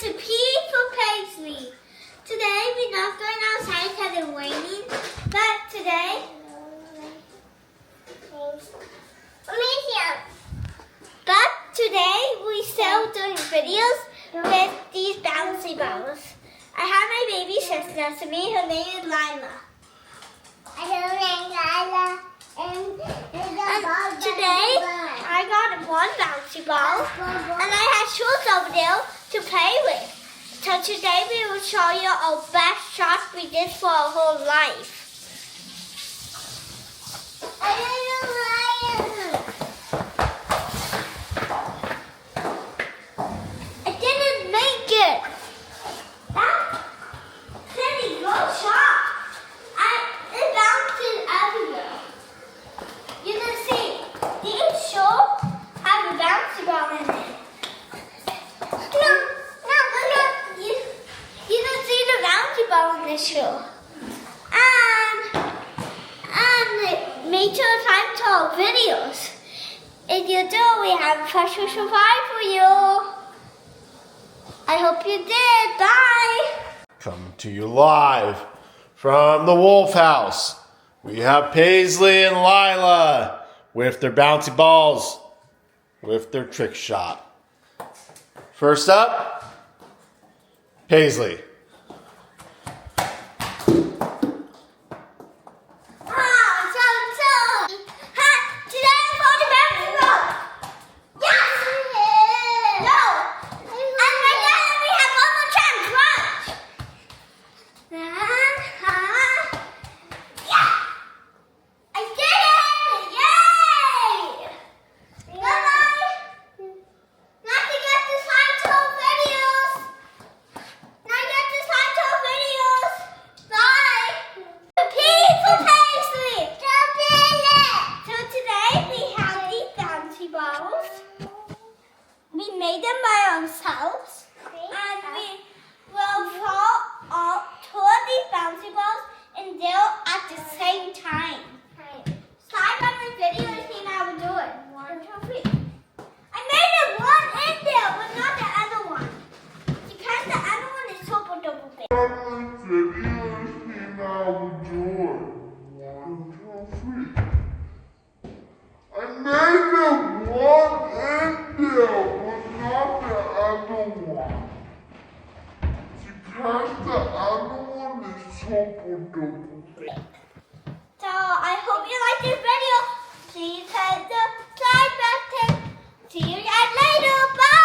to Peaceful Paisley. Today we're not going outside because it's raining, but today we're still doing videos with these bouncy balls. I have my baby sister next to me. Her name is Lyla. And today I got one bouncy ball and I had shoes over there to play with. So today we will show you our best shots we did for our whole life. I didn't make it. That's pretty good shot. It bounces everywhere. You can see these shoes have a bouncy ball in it. You can see the bouncy ball in this shoe. And make sure to subscribe to our videos. If you do, we have a special surprise for you. I hope you did. Bye. Coming to you live from the Wolf House. We have Paisley and Lyla with their bouncy balls, with their trick shot. First up, Paisley. We made them by ourselves, and we will throw all two of these bouncy balls in there at the same time. Slide on the video and see how we do it. 1, 2, 3. I made it one in there, but not the other one, because the other one is super duper big. I made it one in there, but not the other one. Because the other one is super duper big. So I hope you like this video. Please hit the subscribe button. See you guys later. Bye.